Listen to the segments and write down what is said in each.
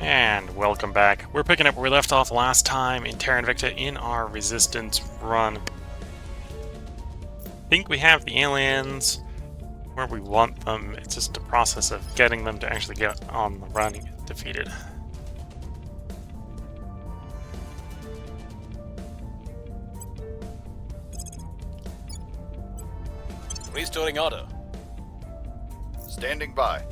And welcome back. We're picking up where we left off last time in Terra Invicta in our resistance run. I think we have the aliens where we want them. It's just a process of getting them to actually get on the run and get defeated. Restoring order. Standing by.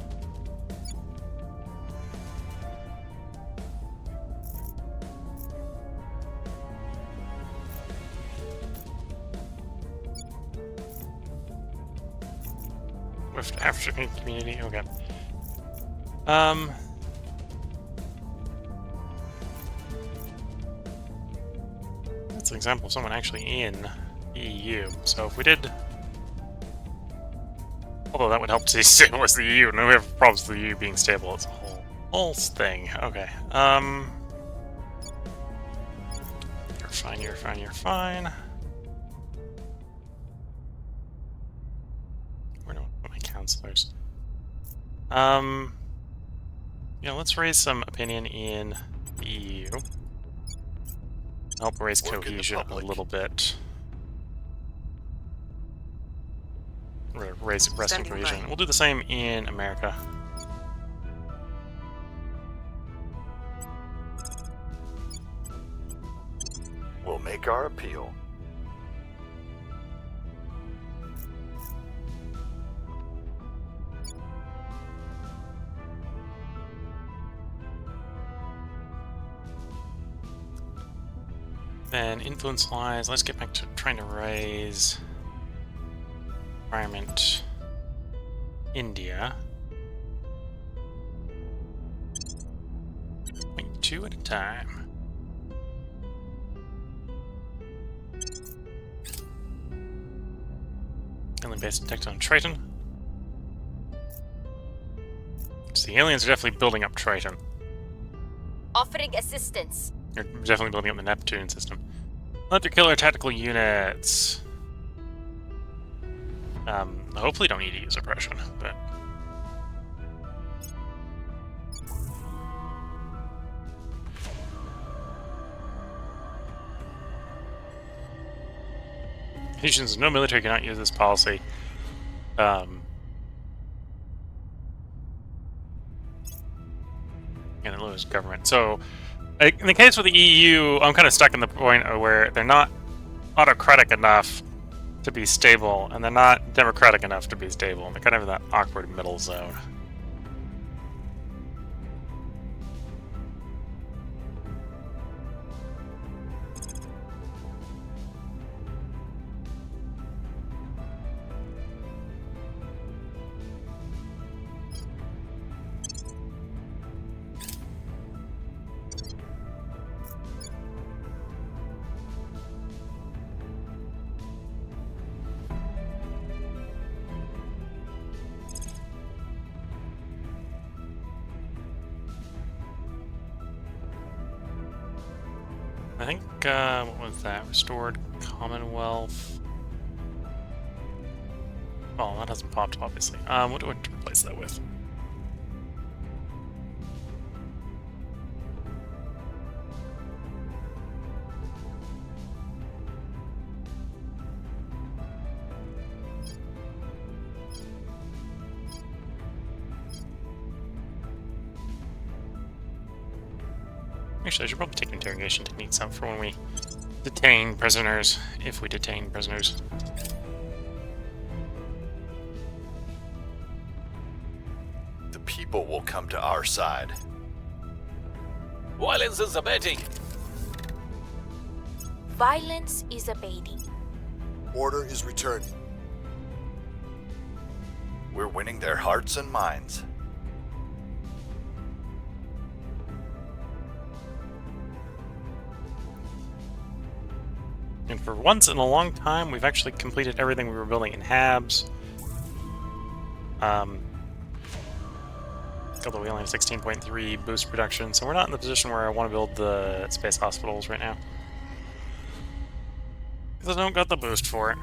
With African community, okay. That's an example of someone actually in the EU. So if we did, although that would help to stable as the EU. No, we have problems with the EU being stable. It's a whole thing. Okay. You're fine. You're fine. You're fine. Where do I put my counselors? Let's raise some opinion in the EU. Help raise cohesion a little bit. Raise Western cohesion. We'll do the same in America. We'll make our appeal. Then influence-wise, let's get back to trying to raise environment India. 2 at a time. Alien base detected on Triton. So the aliens are definitely building up Triton. Offering assistance. They're definitely building up the Neptune system. Hunter killer tactical units. Hopefully don't need to use oppression, but nations no military cannot use this policy. And it loses government. So in the case with the EU, I'm kind of stuck in the point where they're not autocratic enough to be stable, and they're not democratic enough to be stable, and they're kind of in that awkward middle zone. I think, what was that? Restored Commonwealth. Oh, that hasn't popped, obviously. What do I replace that with? Actually, I should probably take interrogation techniques out for when we detain prisoners, if we detain prisoners. The people will come to our side. Violence is abating. Violence is abating. Order is returning. We're winning their hearts and minds. And for once in a long time, we've actually completed everything we were building in Habs. Although we only have 16.3 boost production, so we're not in the position where I want to build the space hospitals right now. Because I don't got the boost for it.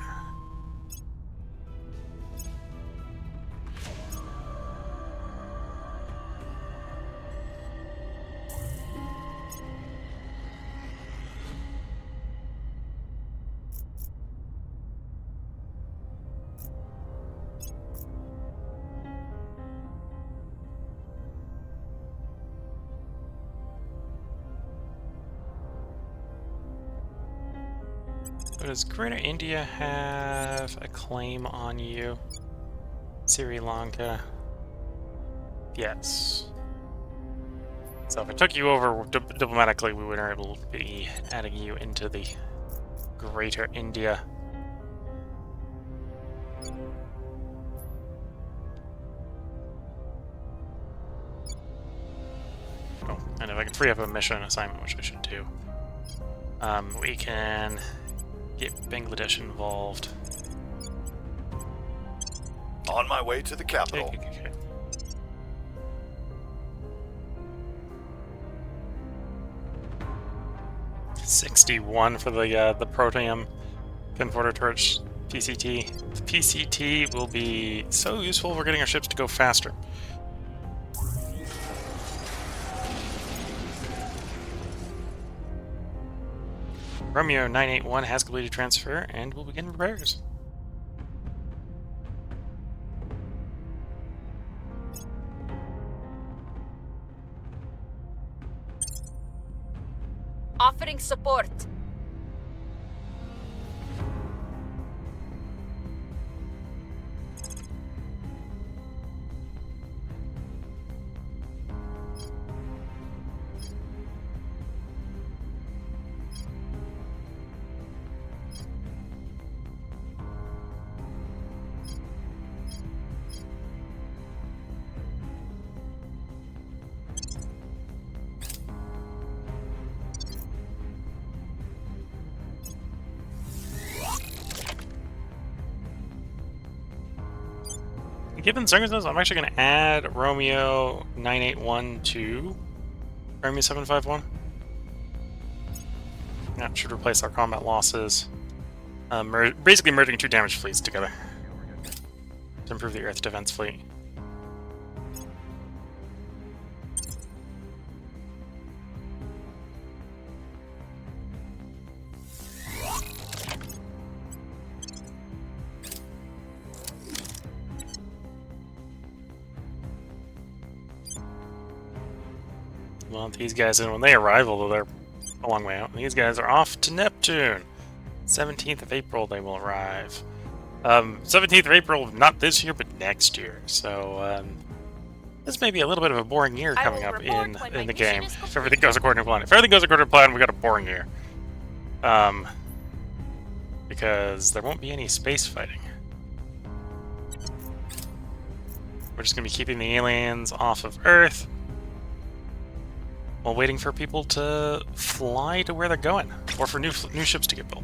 So does Greater India have a claim on you? Sri Lanka? Yes. So if I took you over diplomatically, we would able to be adding you into the Greater India. Oh, and if I can free up a mission assignment, which I should do, we can get Bangladesh involved. On my way to the capital. Okay. 61 for the Proteum Conforter Torch PCT. The PCT will be so useful for getting our ships to go faster. Romeo 981 has completed transfer and will begin repairs. Offering support. Given circumstances, I'm actually going to add Romeo 981 to Romeo 751. That should replace our combat losses. Basically merging two damaged fleets together to improve the Earth defense fleet. Well, these guys, when they arrive, although they're a long way out, these guys are off to Neptune. 17th of April they will arrive. 17th of April, not this year, but next year. So, this may be a little bit of a boring year coming up in the game, if everything goes according to plan. If everything goes according to plan, we got a boring year. Because there won't be any space fighting. We're just going to be keeping the aliens off of Earth, while waiting for people to fly to where they're going, or for new ships to get built,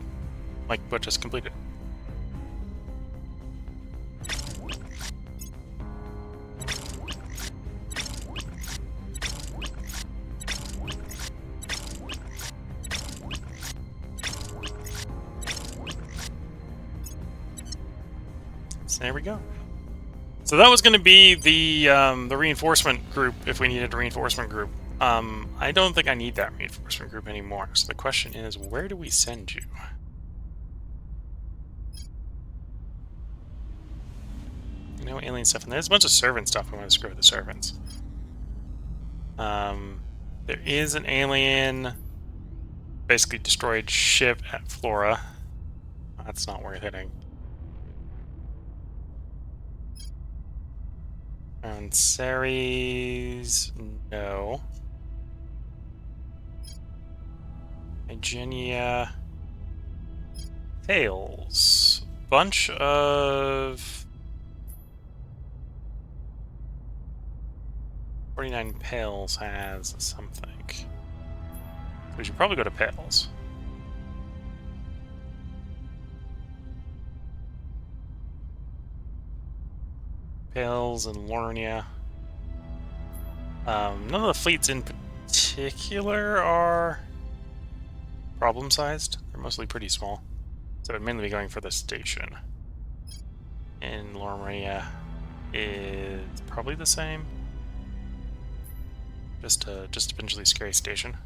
like what just completed. So there we go. So that was going to be the reinforcement group if we needed a reinforcement group. I don't think I need that reinforcement group anymore. So the question is, where do we send you? No alien stuff, and there's a bunch of servant stuff. I want to screw with the servants. There is an alien, basically destroyed ship at Flora. That's not worth hitting. And Ceres, no. Igenia, Tails, bunch of 49 Pales has something. We should probably go to Pales. Pales and Lornia. None of the fleets in particular are problem-sized. They're mostly pretty small. So I'd mainly be going for the station. And Lornia is probably the same. Just a potentially scary station.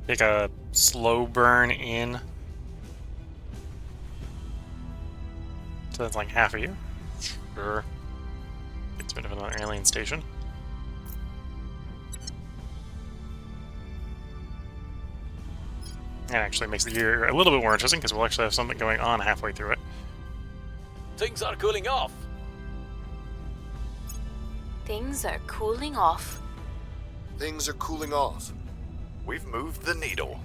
take a slow burn in. So that's like half a year. Sure. It's a bit of another alien station. That actually makes the year a little bit more interesting because we'll actually have something going on halfway through it. Things are cooling off. Things are cooling off. Things are cooling off. We've moved the needle.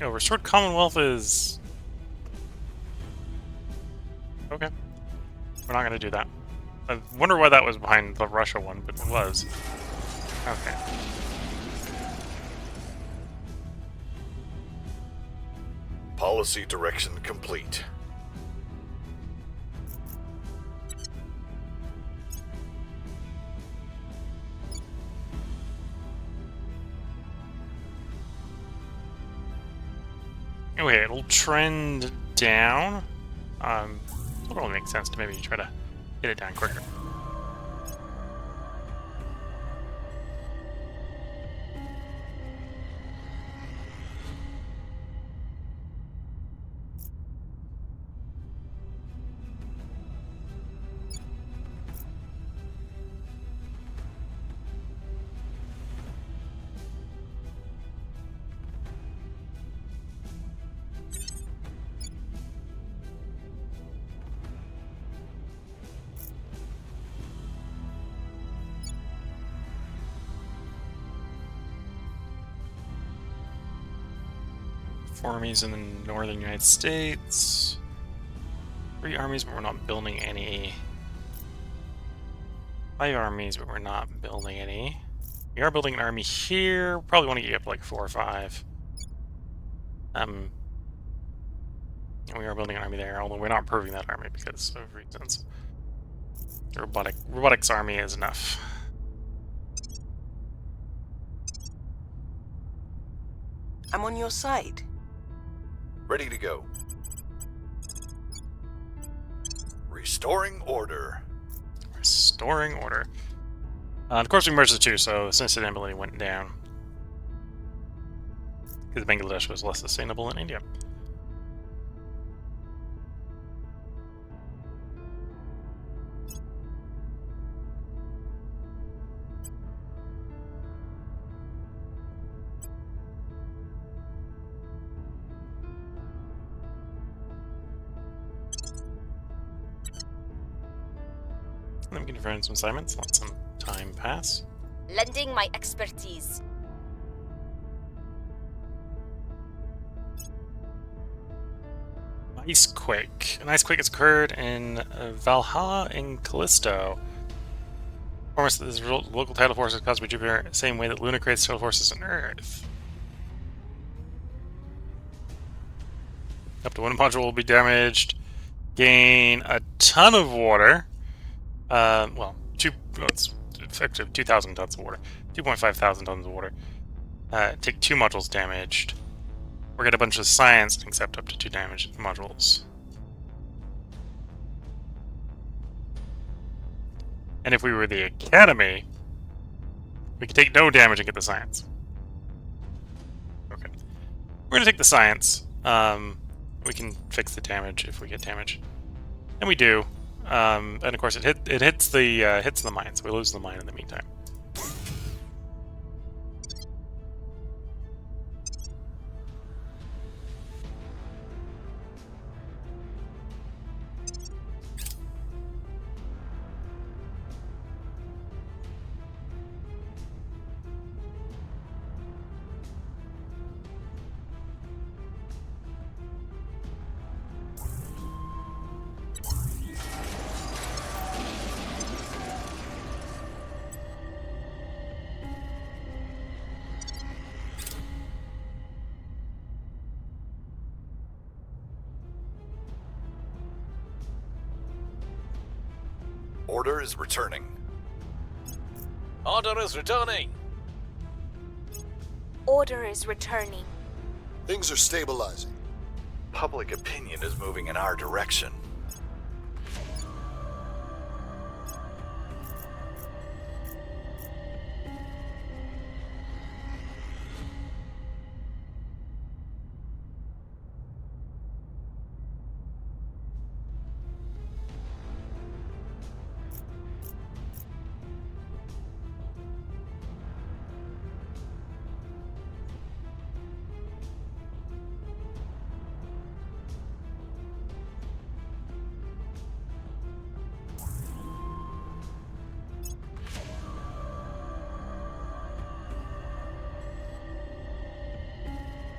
Oh, restored Commonwealth is... Okay. We're not going to do that. I wonder why that was behind the Russia one, but it was. Okay. Policy direction complete. Okay, it'll trend down. It only makes sense to maybe try to get it down quicker. Four armies in the northern United States. 3 armies, but we're not building any. 5 armies, but we're not building any. We are building an army here. Probably want to get up to like 4 or 5. And we are building an army there, although we're not improving that army because of reasons. The robotics army is enough. I'm on your side. Ready to go. Restoring order. Restoring order. Of course, we merged the two, so sustainability went down. Because Bangladesh was less sustainable than India. And then we can define some assignments, let some time pass. Lending my expertise. Ice quake. An ice quake has occurred in Valhalla and Callisto. Performance that this local tidal force is caused by Jupiter, same way that Luna creates tidal forces on Earth. Up to 1 module will be damaged. Gain a ton of water. It's effective 2,000 tons of water. 2.5 thousand tons of water. Take 2 modules damaged. Or get a bunch of science and accept up to 2 damaged modules. And if we were the Academy, we could take no damage and get the science. Okay. We're gonna take the science. We can fix the damage if we get damage. And we do. And of course it hits the mine, so we lose the mine in the meantime. Order is returning. Order is returning. Order is returning. Things are stabilizing. Public opinion is moving in our direction.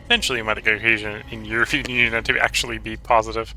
Eventually, you might get cohesion in European Union to actually be positive.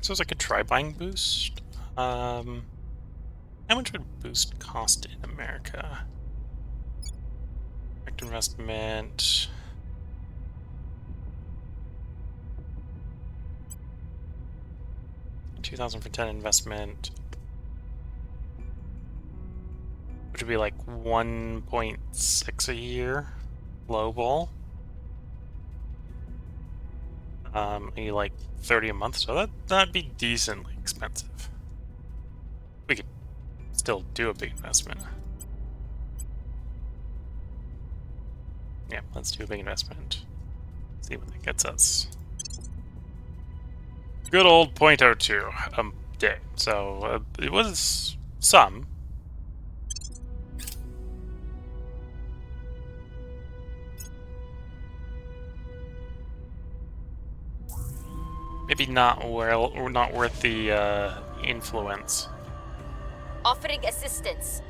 So it's like a try buying boost. How much would boost cost in America? Direct investment. $2,000 for 10 investment. Which would be like 1.6 a year global. Maybe like 30 a month, so that'd be decently expensive. We could still do a big investment. Yeah, let's do a big investment. See what that gets us. Good old 0.02 a day. So it was some. Maybe not worth the influence. Offering assistance.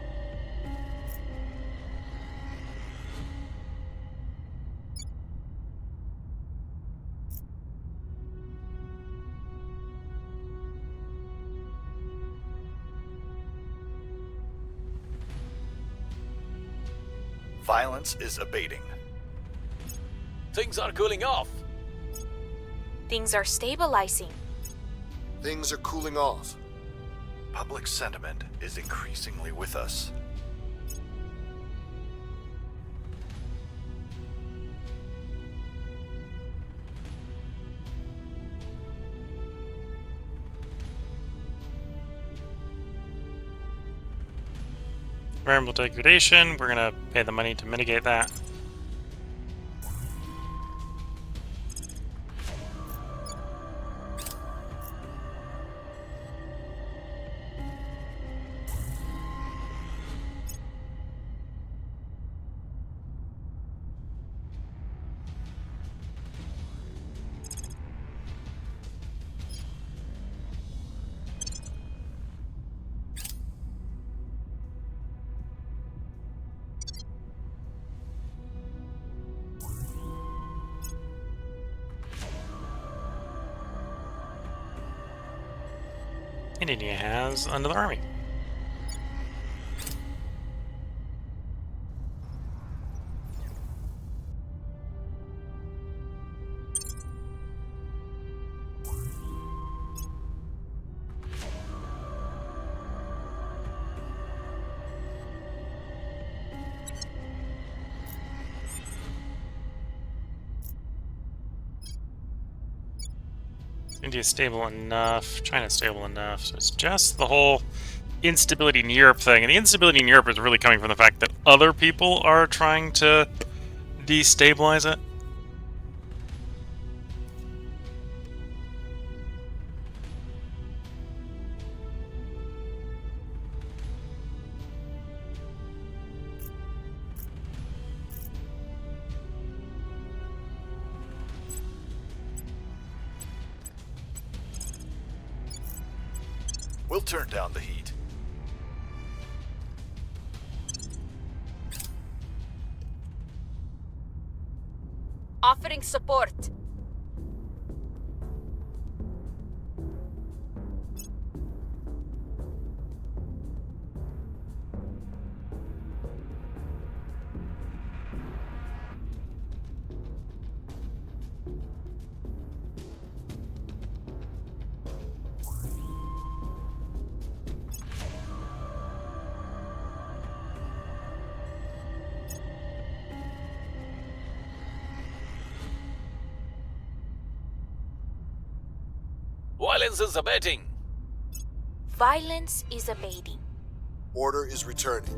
Violence is abating. Things are cooling off. Things are stabilizing. Things are cooling off. Public sentiment is increasingly with us. Variable degradation, we're gonna pay the money to mitigate that. And India has another army. India's stable enough, China's stable enough, so it's just the whole instability in Europe thing. And the instability in Europe is really coming from the fact that other people are trying to destabilize it. We'll turn down the heat. Offering support. Violence is abating. Violence is abating. Order is returning.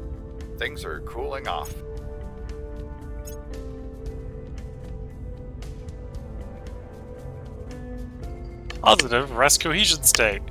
Things are cooling off. Positive rest cohesion state.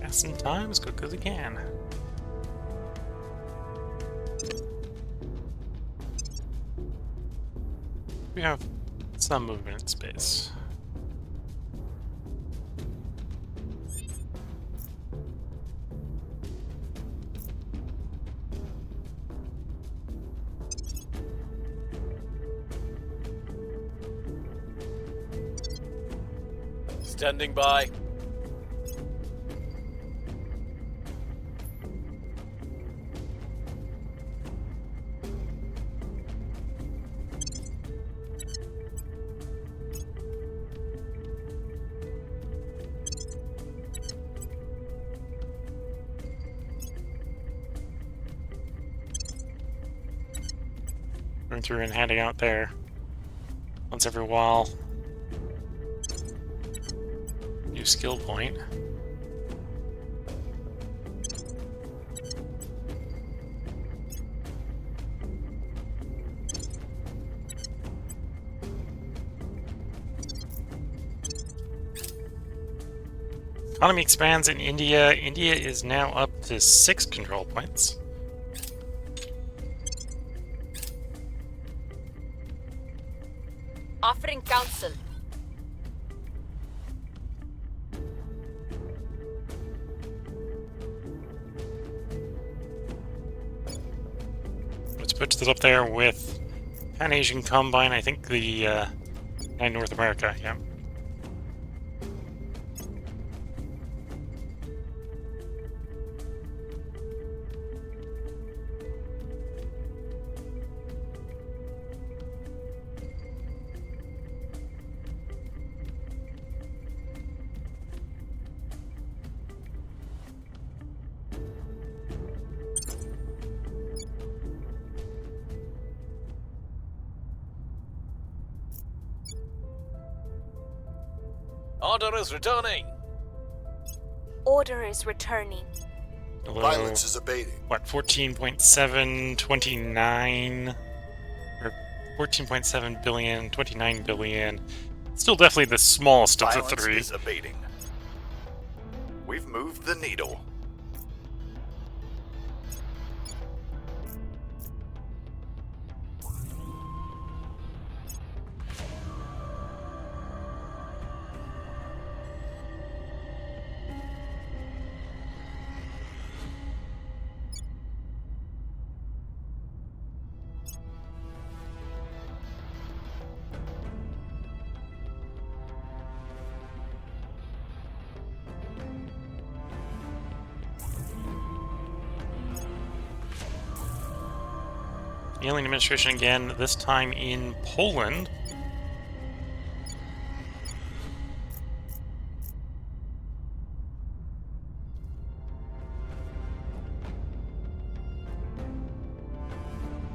Passing time as quick as we can. We have some movement in space. Standing by. Going through and handing out there once every while. New skill point. Economy expands in India. India is now up to 6 control points. Offering counsel. Let's put this up there with Pan-Asian Combine. I think the and North America, yeah. Order is returning. Order is returning. Hello. Violence is abating. What, 14.729 or 14.7 billion, 29 billion. Still definitely the smallest of the Violence three. is abating. We've moved the needle. Alien administration again, this time in Poland.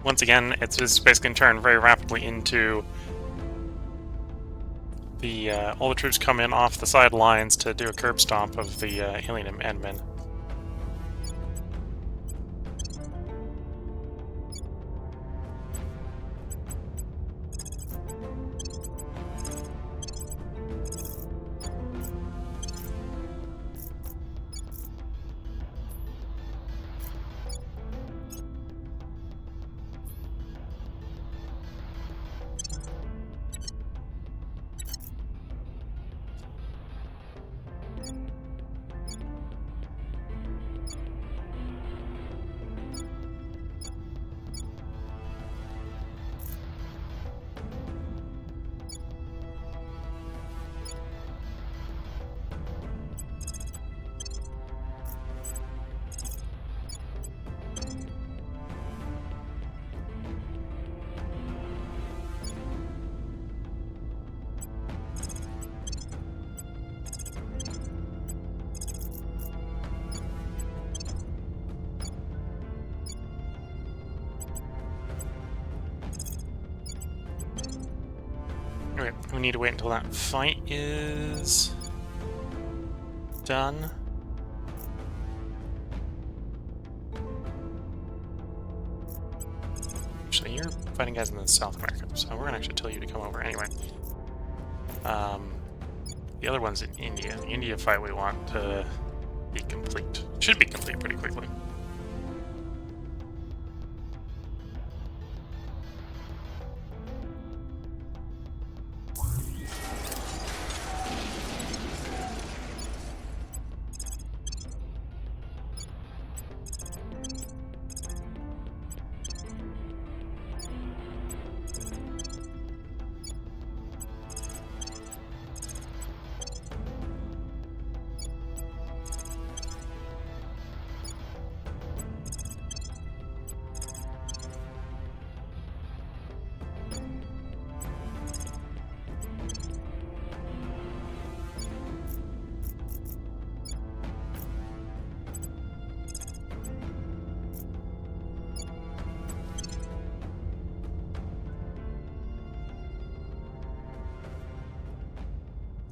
Once again, it's just basically going to turn very rapidly into the all the troops come in off the sidelines to do a curb stomp of the alien admin. Okay, we need to wait until that fight is done. Actually, you're fighting guys in the South America, so we're gonna actually tell you to come over anyway. The other one's in India. The India fight we want to be complete. Should be complete pretty quickly.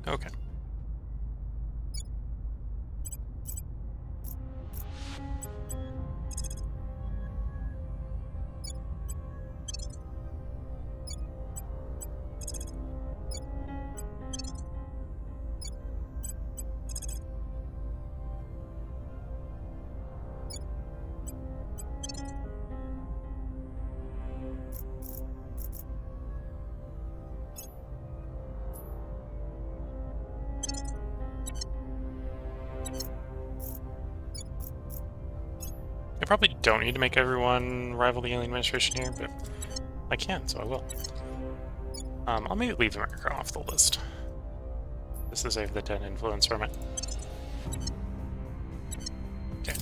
Okay. I probably don't need to make everyone rival the alien administration here, but I can, so I will. I'll maybe leave America off the list. This is save the 10 influence from it. Okay.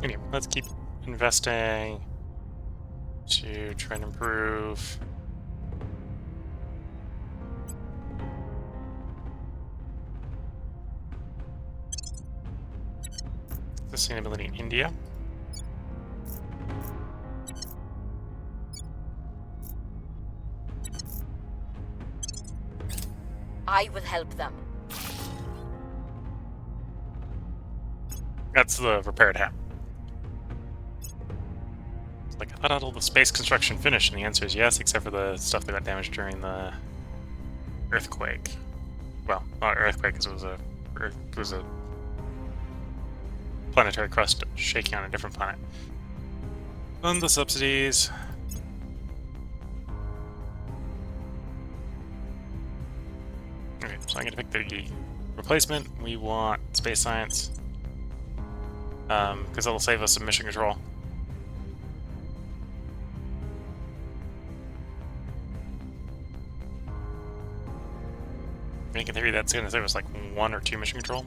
Anyway, let's keep investing to try and improve sustainability in India. I will help them. That's the repaired hat. Like, I thought I had all the space construction finished, and the answer is yes, except for the stuff that got damaged during the earthquake. Well, not earthquake, because it was a planetary crust shaking on a different planet. Then the subsidies. Okay, so I'm going to pick the replacement. We want space science, because it'll save us some mission control. I think in theory that's going to save us like 1 or 2 mission control.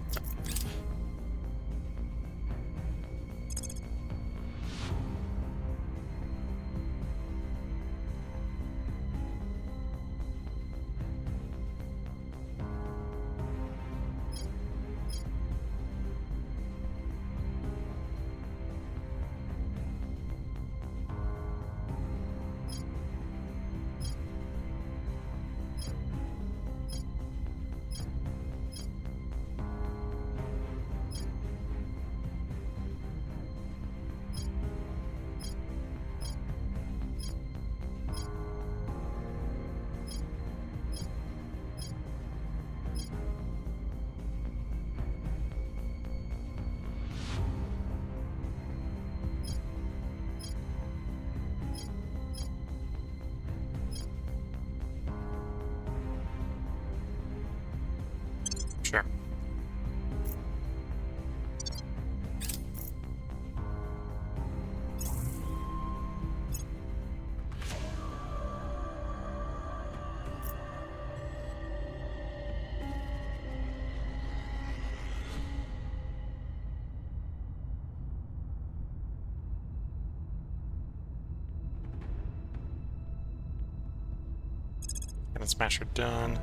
Weapon Smasher done.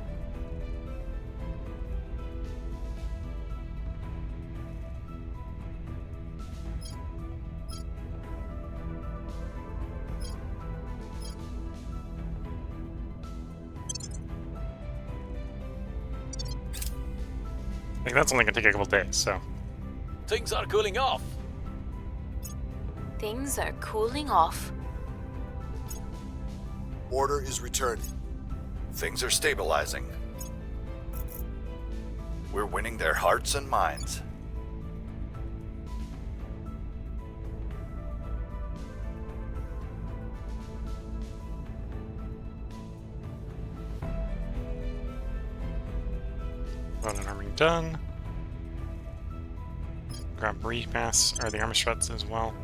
I think that's only gonna take a couple days, so. Things are cooling off. Things are cooling off. Order is returning. Things are stabilizing. We're winning their hearts and minds. Weapon arming done. Grab brief mass, or the armor struts as well.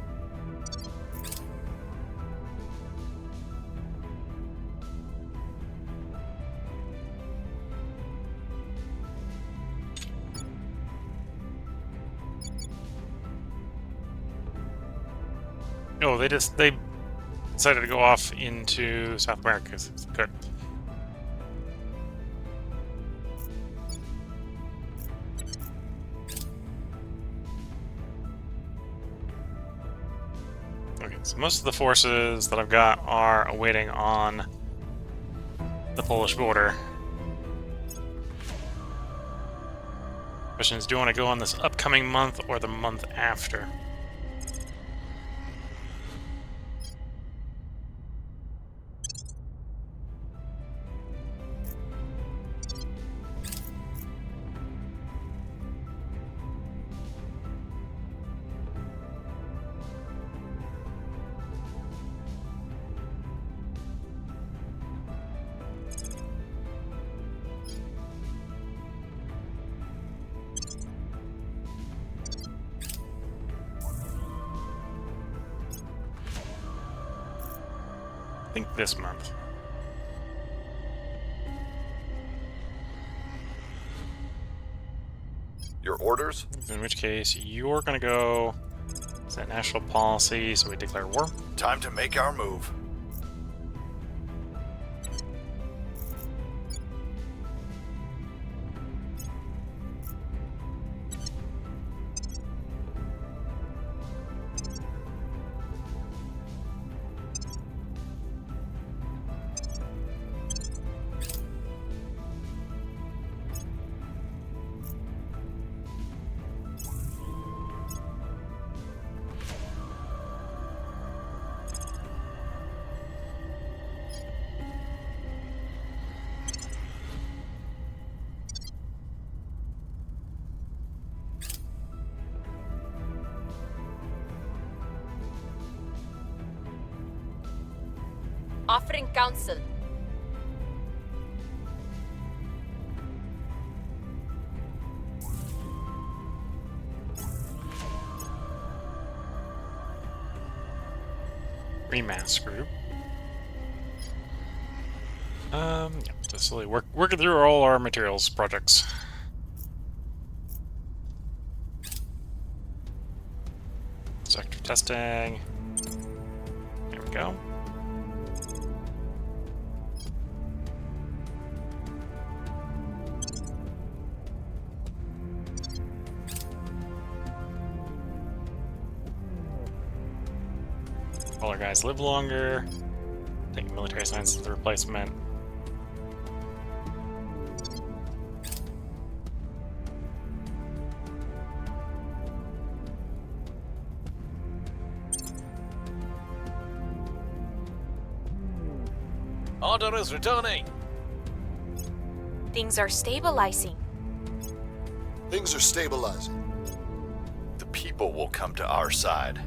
Oh, they decided to go off into South America. It's good. Okay, so most of the forces that I've got are awaiting on the Polish border. Question is, do you want to go on this upcoming month or the month after? I think this month. Your orders? In which case, you're gonna go. Is that national policy? So we declare war. Time to make our move. Offering counsel. Remass group. Yeah, just slowly working through all our materials projects. Sector testing. There we go. All our guys live longer. Taking military science as the replacement. Order is returning. Things are stabilizing. Things are stabilizing. The people will come to our side.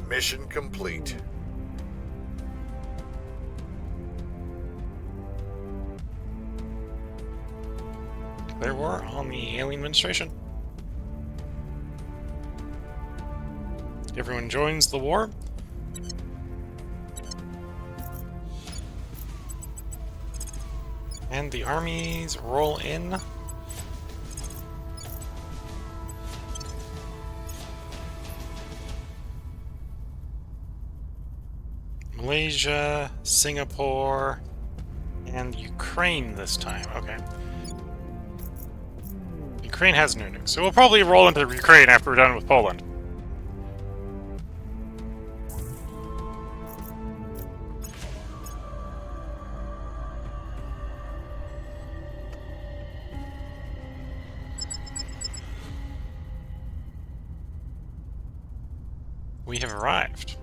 Mission complete. their war on the alien administration. Everyone joins the war. And the armies roll in. Malaysia, Singapore, and Ukraine this time. Okay. Ukraine has no nukes, so we'll probably roll into Ukraine after we're done with Poland. We have arrived.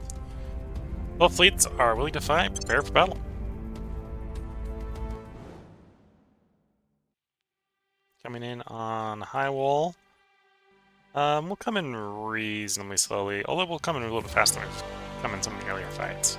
Both fleets are willing to fight. Prepare for battle. Coming in on high wall. We'll come in reasonably slowly, although we'll come in a little bit faster than we've come in some of the earlier fights.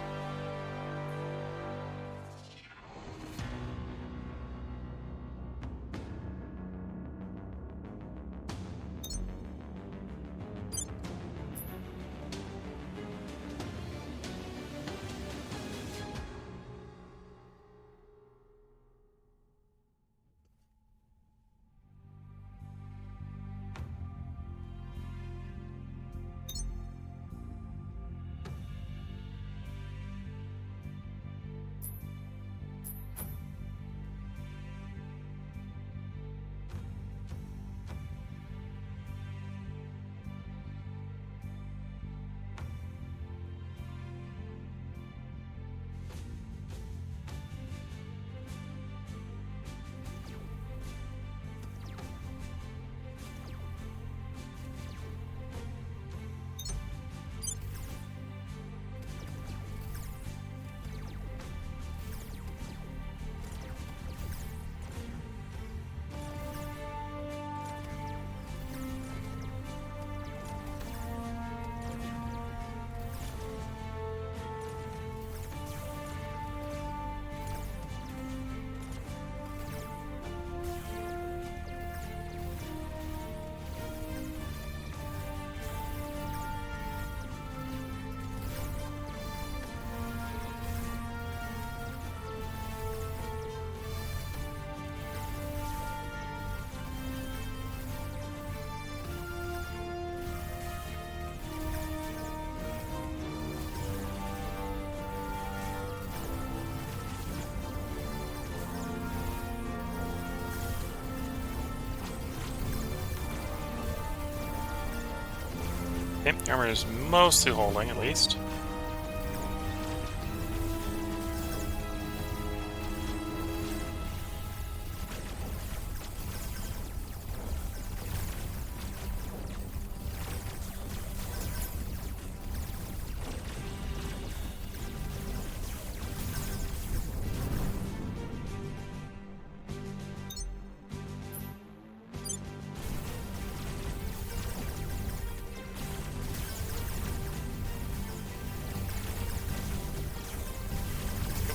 Okay, the armor is mostly holding, at least.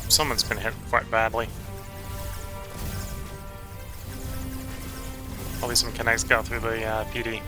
Someone's been hit quite badly. Probably some connects go through the PD.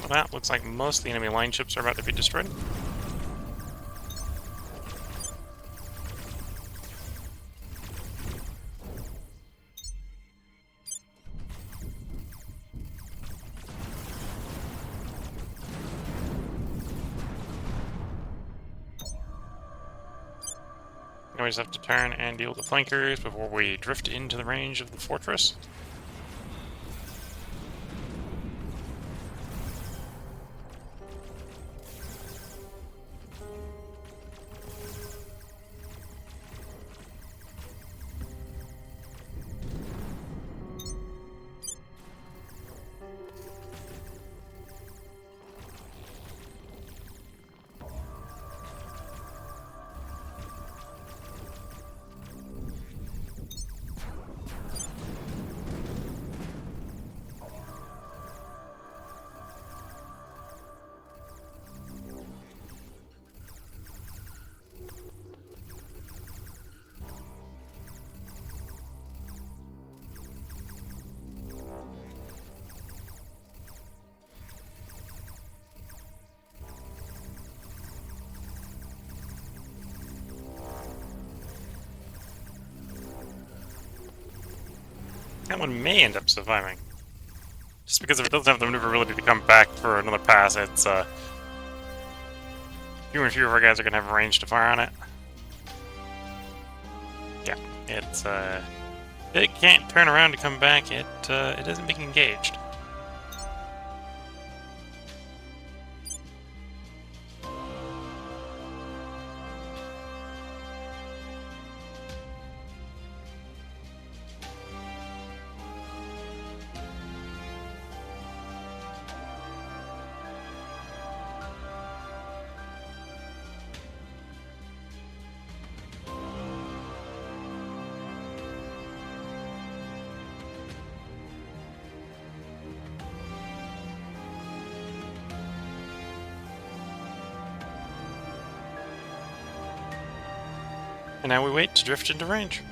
That looks like most of the enemy line ships are about to be destroyed. Now we just have to turn and deal with the flankers before we drift into the range of the fortress. That one may end up surviving. Just because if it doesn't have the maneuverability to come back for another pass, it's fewer and fewer of our guys are going to have range to fire on it. Yeah, it's it can't turn around to come back. It isn't being engaged. And now we wait to drift into range.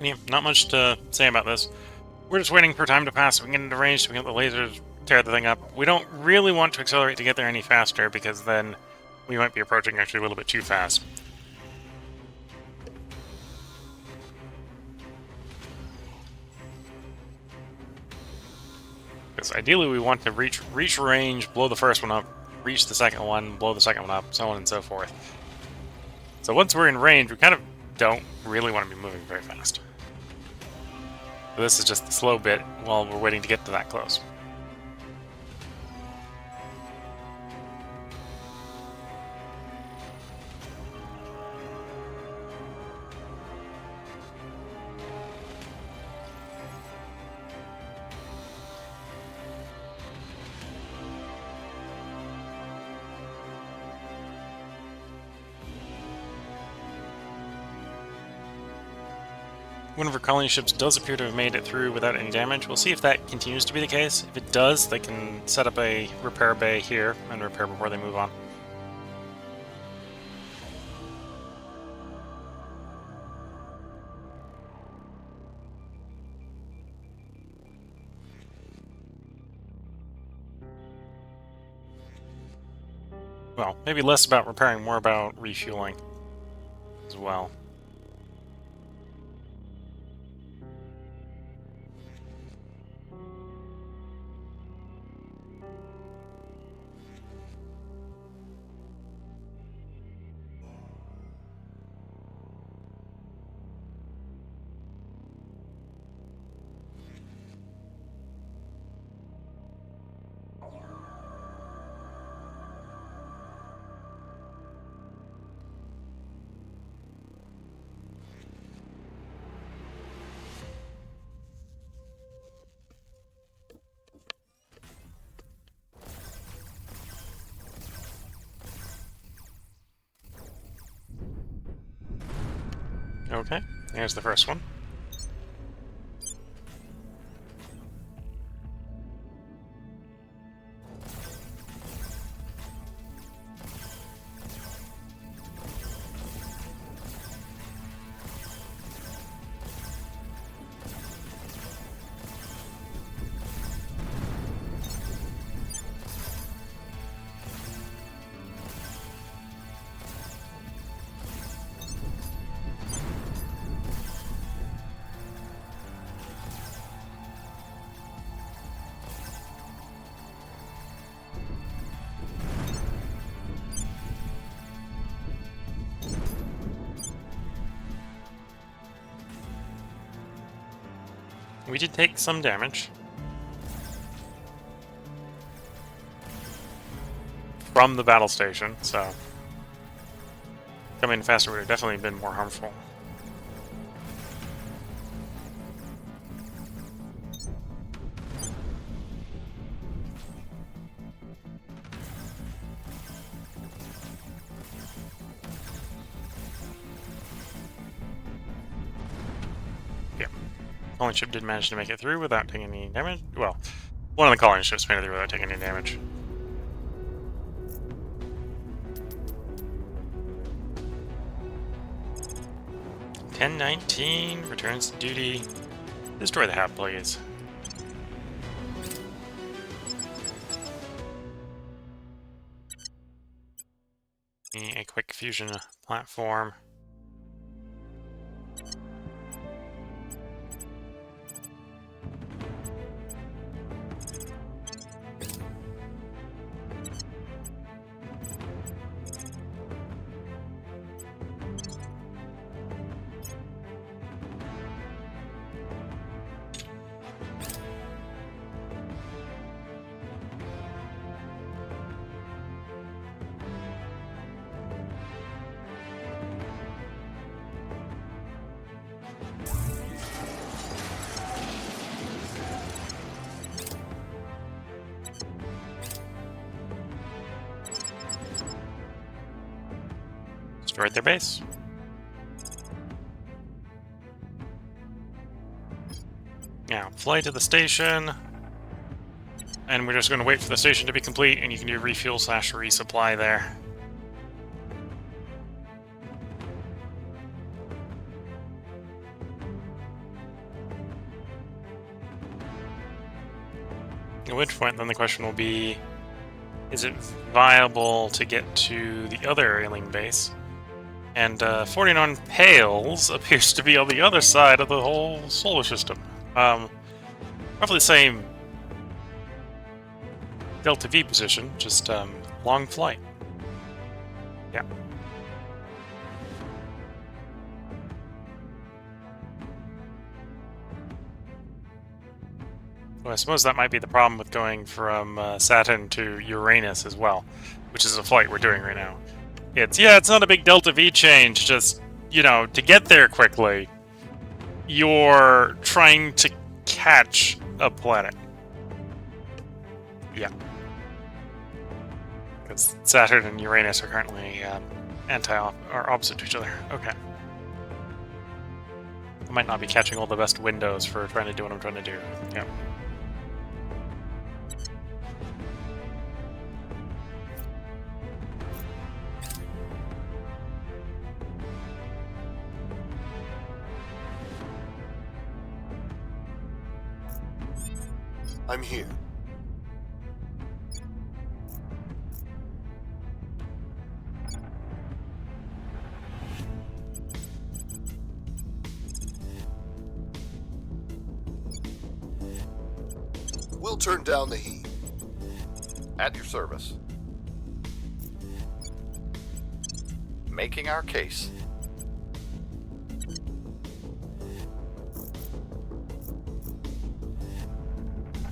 Yeah, not much to say about this. We're just waiting for time to pass so we can get into range so we can get the lasers, tear the thing up. We don't really want to accelerate to get there any faster because then we might be approaching actually a little bit too fast. Because ideally we want to reach range, blow the first one up, reach the second one, blow the second one up, so on and so forth. So once we're in range, we kind of don't really want to be moving very fast. So this is just the slow bit while we're waiting to get to that close. One of our colony ships does appear to have made it through without any damage. We'll see if that continues to be the case. If it does, they can set up a repair bay here and repair before they move on. Well, maybe less about repairing, more about refueling as well. Okay, there's the first one. We did take some damage from the battle station, so coming faster would have definitely been more harmful. Yeah. Colony ship did manage to make it through without taking any damage. Well, one of the colony ships made it through without taking any damage. (1019) returns to duty. Destroy the hab, please. A quick fusion platform. Destroyed their base. Now, fly to the station. And we're just going to wait for the station to be complete, and you can do refuel / resupply there. At which point, then the question will be, is it viable to get to the other alien base? And 49 Pales appears to be on the other side of the whole solar system. Roughly the same Delta V position, just long flight. Yeah. Well, I suppose that might be the problem with going from Saturn to Uranus as well, which is a flight we're doing right now. It's not a big Delta V change, just, to get there quickly, you're trying to catch a planet. Yeah. Because Saturn and Uranus are currently opposite to each other. Okay. I might not be catching all the best windows for trying to do what I'm trying to do. Yeah. I'm here. We'll turn down the heat. At your service. Making our case.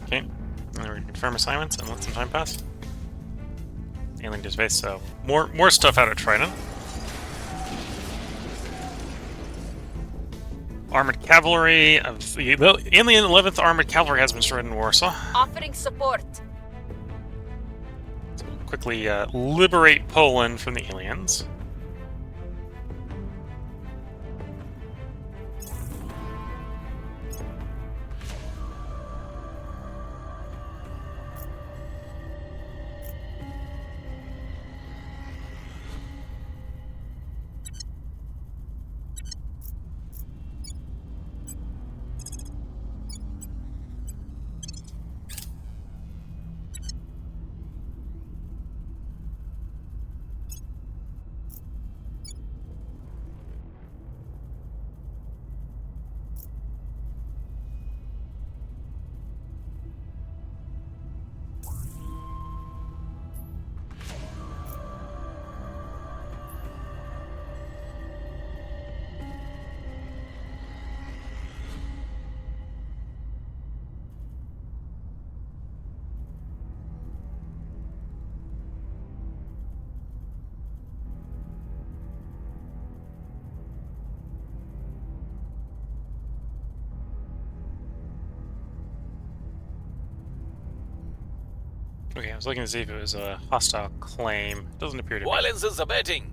Okay, and then we're gonna confirm assignments and let some time pass. Alien to space, so more stuff out at Trident. Armored Cavalry of the Alien 11th Armored Cavalry has been destroyed in Warsaw. Offering support. So we'll quickly liberate Poland from the aliens. Okay, I was looking to see if it was a hostile claim. Doesn't appear to be. Violence is abating.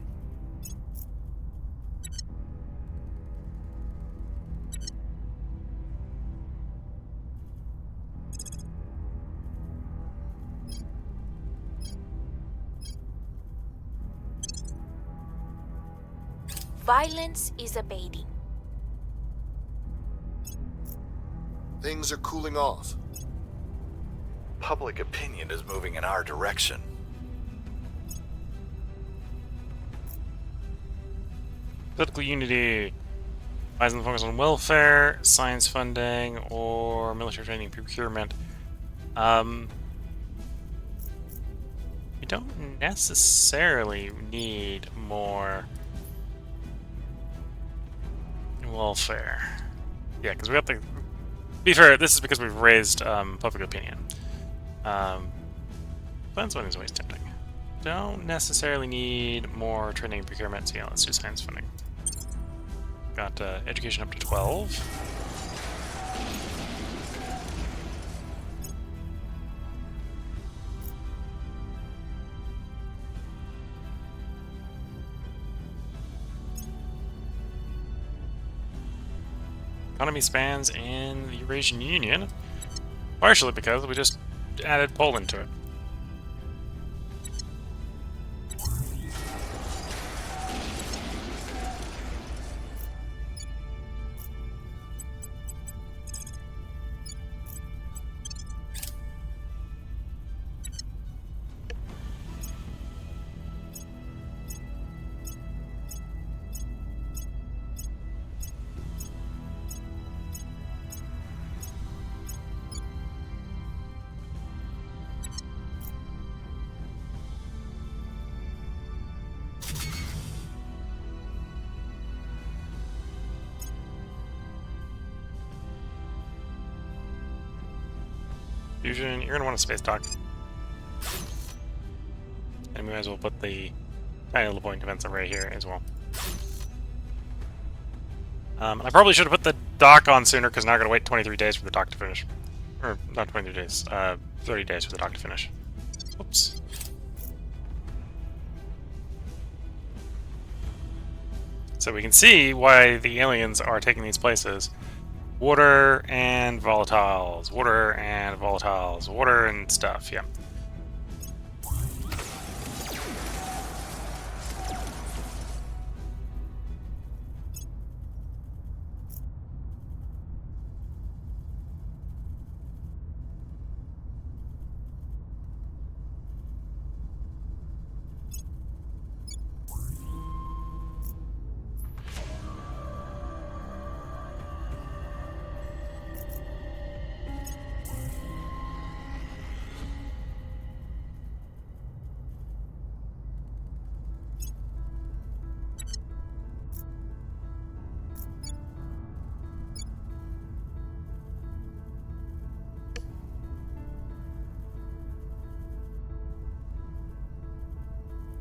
Violence is abating. Things are cooling off. Public opinion is moving in our direction. Political unity. Lies in the focus on welfare, science funding, or military training procurement. We don't necessarily need more welfare. Yeah, because we have to. Be fair, this is because we've raised public opinion. Science funding is always tempting. Don't necessarily need more training and procurement, so yeah, let's do science funding. Got education up to 12. Economy spans in the Eurasian Union, partially because we just added Poland to it. Fusion, you're gonna want a space dock. And we might as well put the tiny little point defensive right here as well. And I probably should have put the dock on sooner because now I gotta wait 23 days for the dock to finish. Or, not 23 days, 30 days for the dock to finish. Oops. So we can see why the aliens are taking these places. Water and volatiles. Water and volatiles. Water and stuff, yeah.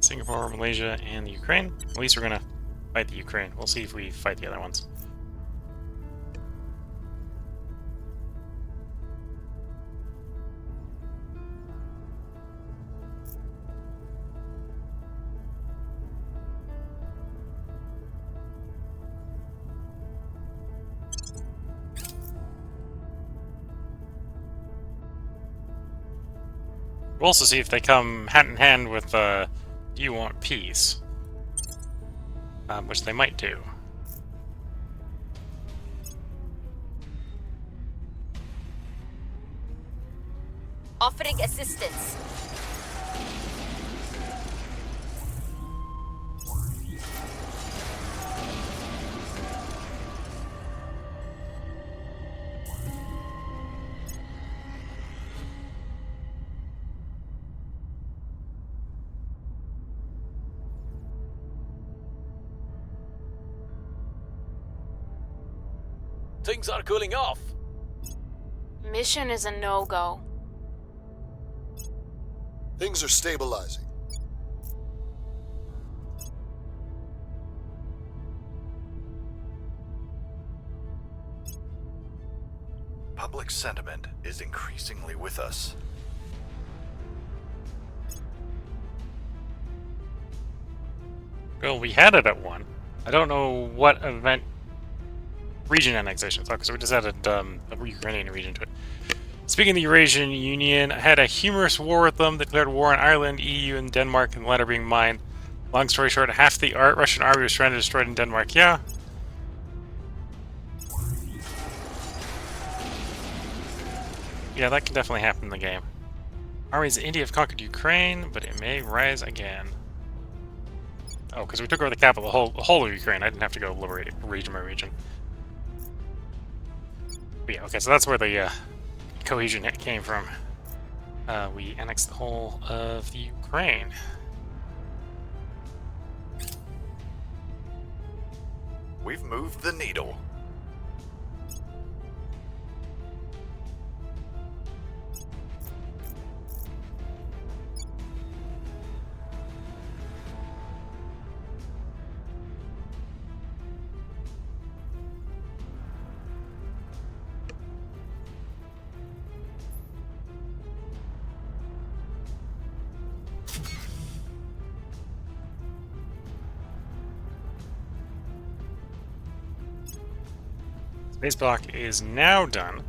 Singapore, Malaysia, and the Ukraine. At least we're gonna fight the Ukraine. We'll see if we fight the other ones. We'll also see if they come hand in hand with do you want peace? Which they might do. Offering assistance. Things are cooling off. Mission is a no-go. Things are stabilizing. Public sentiment is increasingly with us. Well, we had it at 1. I don't know what event region annexations. Okay, so we just added a Ukrainian region to it. Speaking of the Eurasian Union, I had a humorous war with them. They declared war on Ireland, EU, and Denmark, and the latter being mine. Long story short, half the Russian army was stranded and destroyed in Denmark. Yeah. Yeah, that can definitely happen in the game. Armies of India have conquered Ukraine, but it may rise again. Oh, because we took over the capital, the whole of Ukraine. I didn't have to go liberate region by region. But yeah, okay, so that's where the cohesion came from. We annexed the whole of the Ukraine. We've moved the needle. Space block is now done.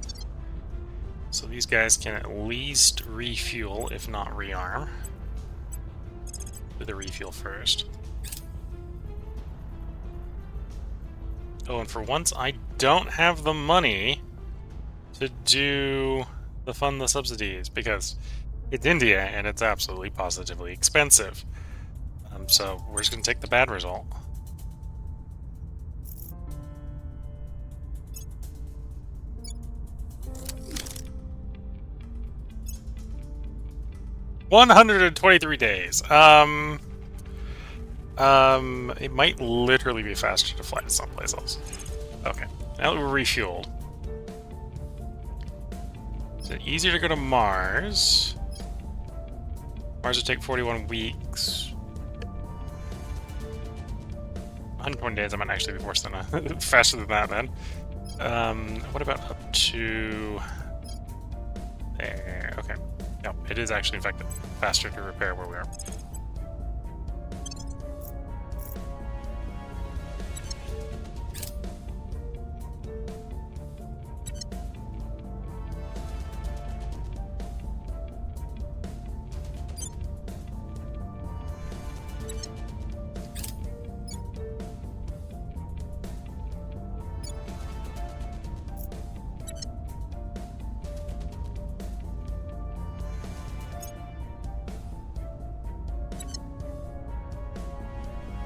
So these guys can at least refuel, if not rearm. Do the refuel first. Oh, and for once I don't have the money to fund the subsidies because it's India and it's absolutely positively expensive. So we're just gonna take the bad result. $123 days. It might literally be faster to fly to someplace else. Okay, now that we're refueled. Is it easier to go to Mars? Mars would take 41 weeks. 120 days, I might actually be worse than faster than that then. What about up to there? Okay. No, it is actually in fact faster to repair where we are.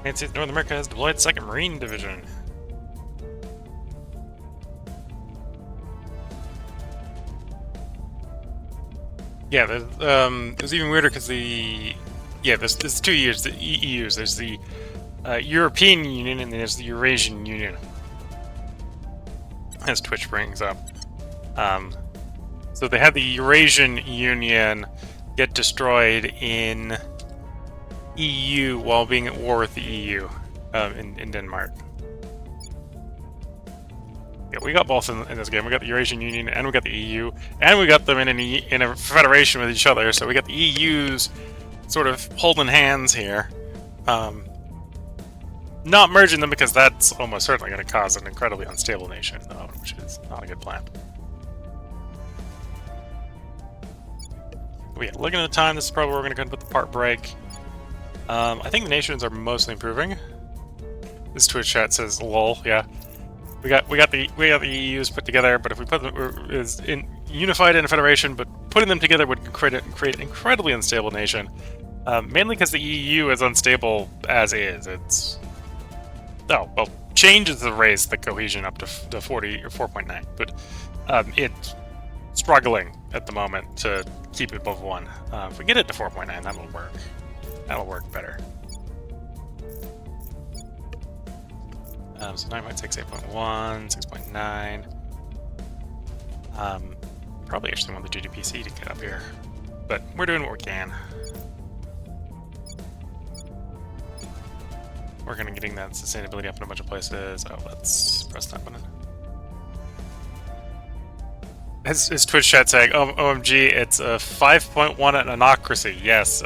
United States of North America has deployed 2nd Marine Division. Yeah, it was even weirder because there's 2 years, the EUs. There's the European Union and there's the Eurasian Union, as Twitch brings up. So they had the Eurasian Union get destroyed in EU while being at war with the EU in Denmark. Yeah, we got both in this game. We got the Eurasian Union and we got the EU, and we got them in a federation with each other. So we got the EUs sort of holding hands here. Not merging them because that's almost certainly going to cause an incredibly unstable nation, though, which is not a good plan. But yeah, looking at the time, this is probably where we're going to go and put the part break. I think the nations are mostly improving. This Twitch chat says, "Lol." Yeah, we got the EUs put together, but if we put them unified in a federation, but putting them together would create an incredibly unstable nation. Mainly because the EU is unstable as is. Changes have raised the cohesion up to 40 or 4.9, but it's struggling at the moment to keep it above 1. If we get it to 4.9, that'll work. That'll work better. So 9.6, 8.1, 6.9. Probably actually want the GDPC to get up here, but we're doing what we can. Working on getting that sustainability up in a bunch of places. Oh, let's press that button. His Twitch chat saying, "Oh, OMG, it's a 5.1 anocracy." Yes.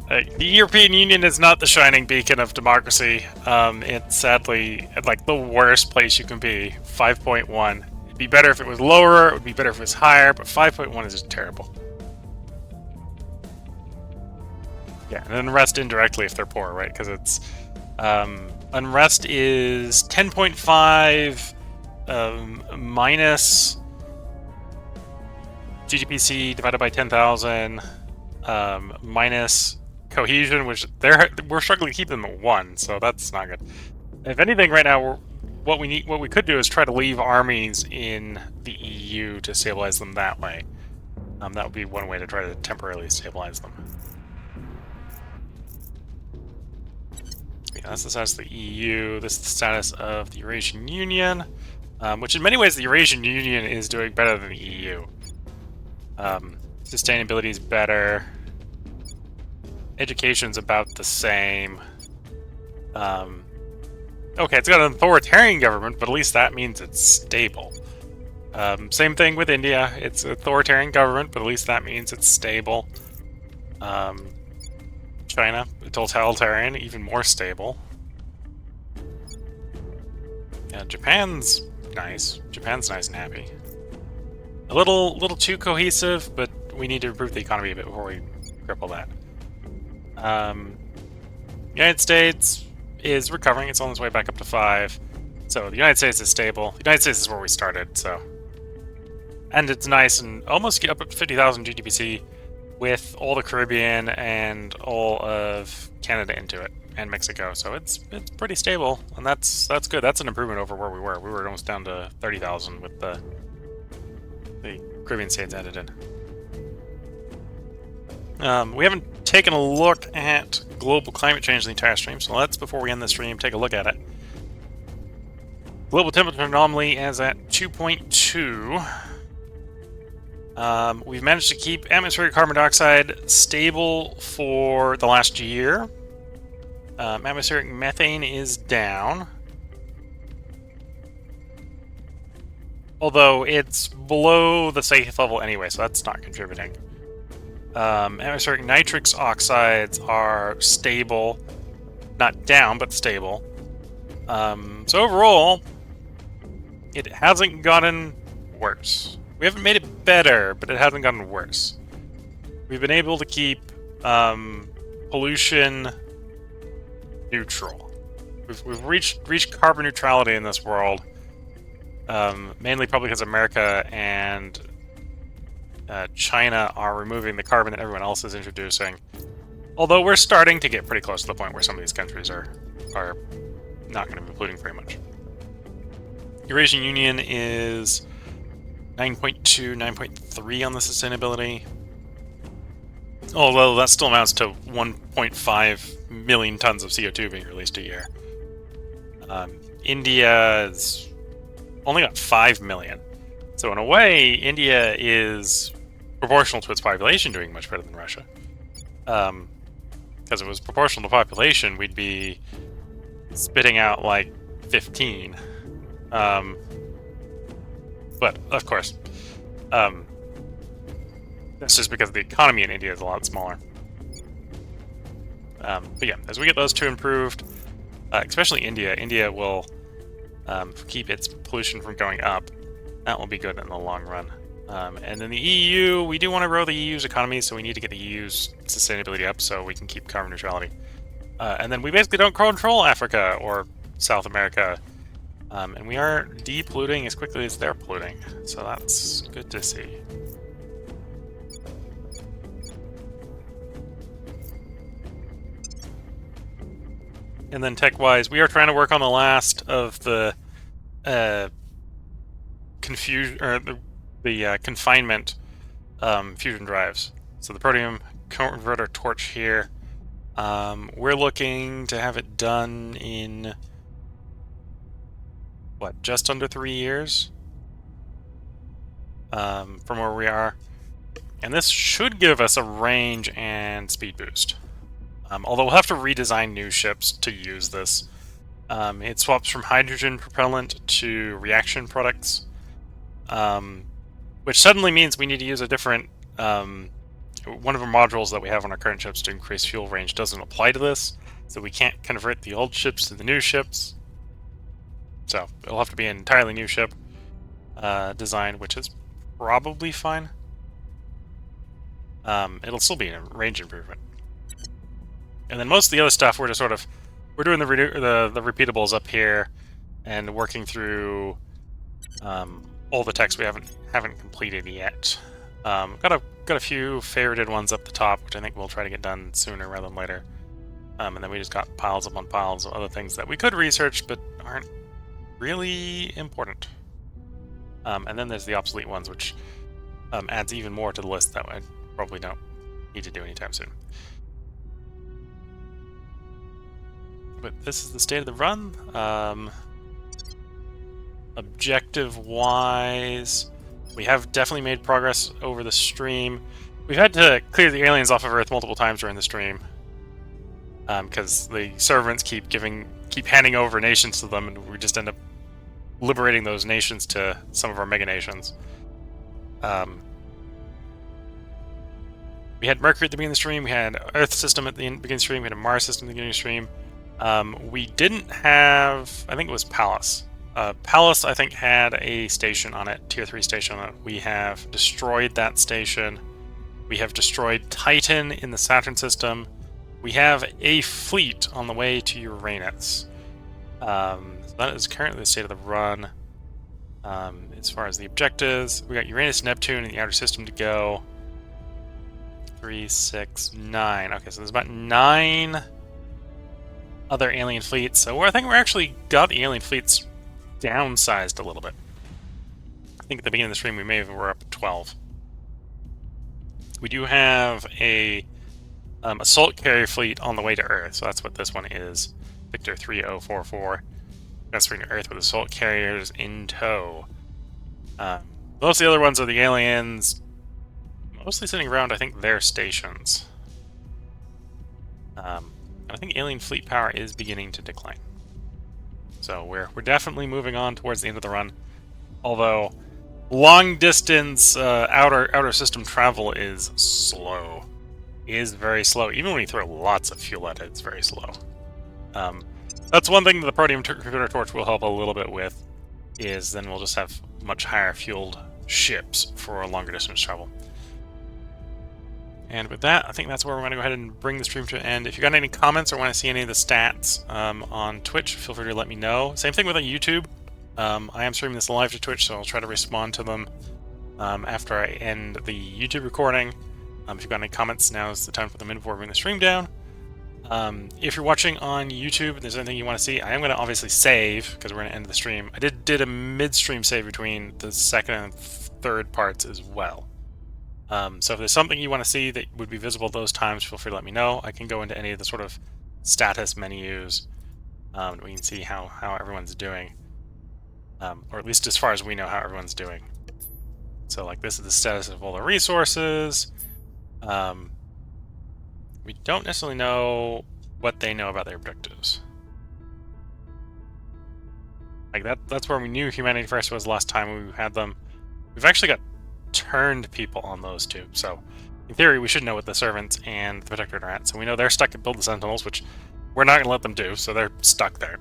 The European Union is not the shining beacon of democracy. It's sadly like the worst place you can be. 5.1. It'd be better if it was lower. It would be better if it was higher. But 5.1 is just terrible. Yeah, and unrest indirectly if they're poor, right? Because it's unrest is 10.5 minus GDPC divided by 10,000 minus cohesion, which we're struggling to keep them at 1, so that's not good. If anything, right now what we could do is try to leave armies in the EU to stabilize them that way. That would be one way to try to temporarily stabilize them. Yeah, that's the status of the EU. This is the status of the Eurasian Union, which in many ways the Eurasian Union is doing better than the EU. Sustainability is better. Education's about the same. Okay, it's got an authoritarian government, but at least that means it's stable. Same thing with India. It's an authoritarian government, but at least that means it's stable. China, totalitarian, even more stable. Yeah, Japan's nice. Japan's nice and happy. A little too cohesive, but we need to improve the economy a bit before we cripple that. United States is recovering. It's on its way back up to 5. So the United States is stable. The United States is where we started, so. And it's nice and almost get up to 50,000 GDPC with all the Caribbean and all of Canada into it, and Mexico. So it's pretty stable, and that's good. That's an improvement over where we were. We were almost down to 30,000 with the Caribbean states added in. We haven't taken a look at global climate change in the entire stream, so let's, before we end the stream, take a look at it. Global temperature anomaly is at 2.2. We've managed to keep atmospheric carbon dioxide stable for the last year. Atmospheric methane is down. Although it's below the safe level anyway, so that's not contributing. Atmospheric nitrous oxides are stable. Not down, but stable. So overall, it hasn't gotten worse. We haven't made it better, but it hasn't gotten worse. We've been able to keep pollution neutral. We've reached carbon neutrality in this world, mainly probably because America and China are removing the carbon that everyone else is introducing. Although we're starting to get pretty close to the point where some of these countries are not going to be polluting very much. Eurasian Union is 9.2, 9.3 on the sustainability. Although that still amounts to 1.5 million tons of CO2 being released a year. India's only got 5 million. So in a way, India is proportional to its population doing much better than Russia. Because if it was proportional to population, we'd be spitting out like 15. But, of course, that's just because the economy in India is a lot smaller. But yeah, as we get those two improved, especially India will keep its pollution from going up. That will be good in the long run. And then the EU, we do want to grow the EU's economy, so we need to get the EU's sustainability up so we can keep carbon neutrality. And then we basically don't control Africa or South America. And we are depolluting as quickly as they're polluting. So that's good to see. And then tech-wise, we are trying to work on the last of the confinement fusion drives. So the protium converter torch here. We're looking to have it done in what, just under 3 years from where we are. And this should give us a range and speed boost. Although we'll have to redesign new ships to use this. It swaps from hydrogen propellant to reaction products, which suddenly means we need to use a different one of the modules that we have on our current ships to increase fuel range doesn't apply to this, so we can't convert the old ships to the new ships. So it'll have to be an entirely new ship design, which is probably fine. It'll still be a range improvement. And then most of the other stuff, we're just sort of doing the repeatables up here and working through all the texts we haven't completed yet. Got a few favorited ones up the top, which I think we'll try to get done sooner rather than later. And then we just got piles upon piles of other things that we could research but aren't really important. And then there's the obsolete ones, which adds even more to the list that I probably don't need to do anytime soon. But this is the state of the run. Objective-wise, we have definitely made progress over the stream. We've had to clear the aliens off of Earth multiple times during the stream, because the servants keep handing over nations to them, and we just end up liberating those nations to some of our mega nations. We had Mercury at the beginning of the stream, we had Earth system at the beginning of the stream, we had a Mars system at the beginning of the stream. We didn't have, I think it was Pallas. Pallas, I think, had a station on it, tier 3 station on it. We have destroyed that station. We have destroyed Titan in the Saturn system. We have a fleet on the way to Uranus. So that is currently the state of the run. As far as the objectives, we got Uranus, Neptune, and the outer system to go. 3, 6, 9. Okay, so there's about 9 other alien fleets. So I think we're actually got the alien fleets downsized a little bit. I think at the beginning of the stream we were up at 12. We do have a assault carrier fleet on the way to Earth, so that's what this one is. Victor 3044. That's bringing to Earth with assault carriers in tow. Most of the other ones are the aliens, mostly sitting around, I think, their stations. I think alien fleet power is beginning to decline. So we're definitely moving on towards the end of the run. Although long distance outer system travel is slow. Is very slow. Even when you throw lots of fuel at it, it's very slow. That's one thing that the Proteum Computer Torch will help a little bit with, is then we'll just have much higher fueled ships for longer distance travel. And with that, I think that's where we're going to go ahead and bring the stream to an end. If you got any comments or want to see any of the stats on Twitch, feel free to let me know. Same thing with YouTube. I am streaming this live to Twitch, so I'll try to respond to them after I end the YouTube recording. If you've got any comments, now is the time for them in before we bring the stream down. If you're watching on YouTube and there's anything you want to see, I am going to obviously save, because we're going to end the stream. I did a mid-stream save between the second and third parts as well. So if there's something you want to see that would be visible those times, feel free to let me know. I can go into any of the sort of status menus. We can see how everyone's doing. Or at least as far as we know how everyone's doing. So like this is the status of all the resources. We don't necessarily know what they know about their objectives. Like that's where we knew Humanity First was the last time we had them. We've actually got turned people on those two, so in theory we should know what the servants and the protectorate are at. So we know they're stuck at Build the Sentinels, which we're not going to let them do, so they're stuck there.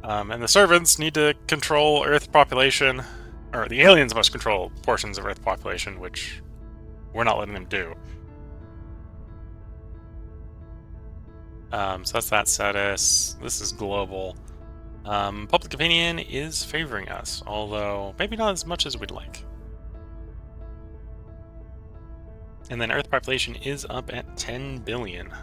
And the servants need to control Earth population, or the aliens must control portions of Earth population, which we're not letting them do. So that's that status. This is global. Public opinion is favoring us, although maybe not as much as we'd like. And then Earth population is up at 10 billion.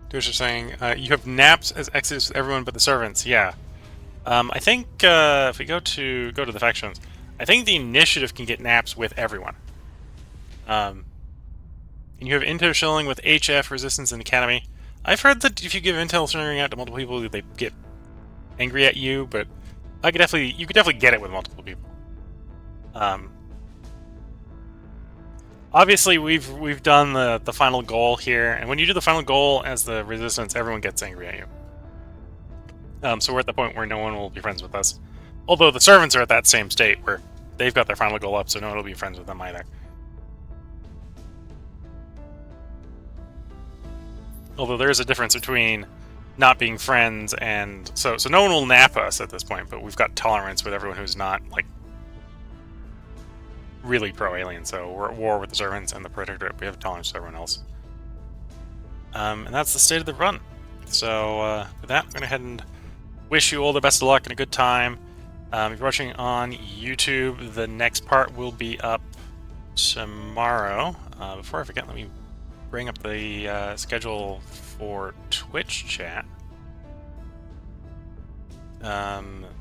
Twitch is saying, you have naps as exodus with everyone but the servants. Yeah. I think if we go to the factions, I think the initiative can get naps with everyone. And you have intel shilling with HF, Resistance, and Academy. I've heard that if you give intel sharing out to multiple people, they get angry at you, but you could definitely get it with multiple people. Obviously, we've done the final goal here, and when you do the final goal as the Resistance, everyone gets angry at you. So we're at the point where no one will be friends with us. Although the servants are at that same state where they've got their final goal up, so no one will be friends with them either. Although there is a difference between not being friends and... So no one will nap us at this point, but we've got tolerance with everyone who's not, like, really pro-alien. So we're at war with the servants and the Protectorate. We have tolerance to everyone else. And that's the state of the run. So with that, I'm going to head and wish you all the best of luck and a good time. If you're watching on YouTube, the next part will be up tomorrow. Before I forget, let me bring up the schedule for Twitch chat.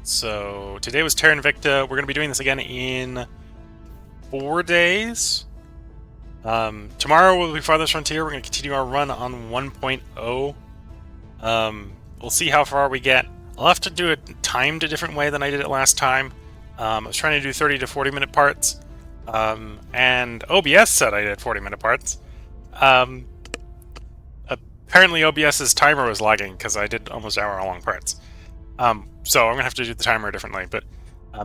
So today was Terra Invicta. We're going to be doing this again in 4 days. Tomorrow will be Farthest Frontier. We're going to continue our run on 1.0. We'll see how far we get. I'll have to do it timed a different way than I did it last time. I was trying to do 30 to 40 minute parts. And OBS said I did 40-minute parts. Apparently OBS's timer was lagging because I did almost hour-long parts. So I'm going to have to do the timer differently. But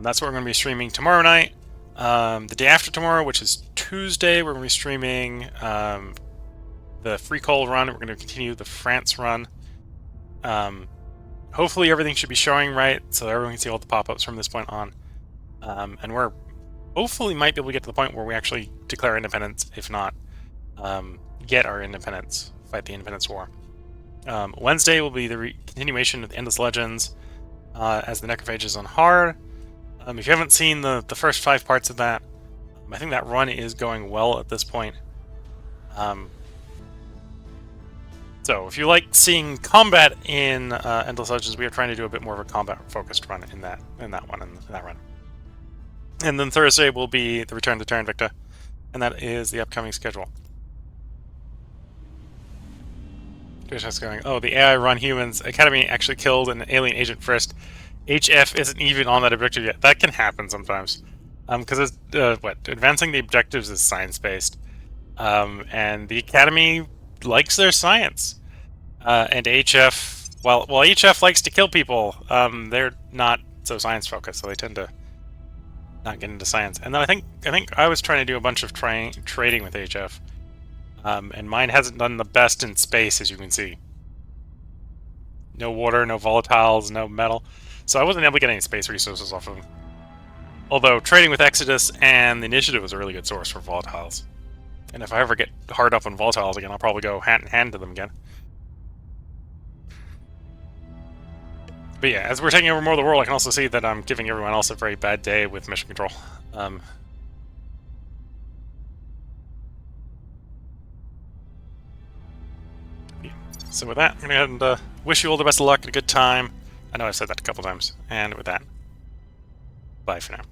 that's what we're going to be streaming tomorrow night. The day after tomorrow, which is Tuesday, we're going to be streaming the Free Coal run. We're going to continue the France run. Hopefully everything should be showing right, so everyone can see all the pop-ups from this point on. And we're hopefully might be able to get to the point where we actually declare independence, if not get our independence, fight the Independence War. Wednesday will be the continuation of the Endless Legends as the Necrophage is on hard. If you haven't seen the first 5 parts of that, I think that run is going well at this point. So if you like seeing combat in Endless Legends, we are trying to do a bit more of a combat-focused run in that run. And then Thursday will be the return to Terra Invicta, and that is the upcoming schedule. Just going, oh, the AI run humans. Academy actually killed an alien agent first. HF isn't even on that objective yet. That can happen sometimes. Because advancing the objectives is science-based. And the Academy likes their science. And HF, while HF likes to kill people, they're not so science-focused, so they tend to not get into science. And then I think I was trying to do a bunch of trading with HF. And mine hasn't done the best in space, as you can see. No water, no volatiles, no metal. So I wasn't able to get any space resources off of them. Although trading with Exodus and the Initiative was a really good source for volatiles. And if I ever get hard up on volatiles again, I'll probably go hand in hand to them again. But yeah, as we're taking over more of the world, I can also see that I'm giving everyone else a very bad day with mission control. So with that, I'm going to go ahead and wish you all the best of luck and a good time. I know I've said that a couple times. And with that, bye for now.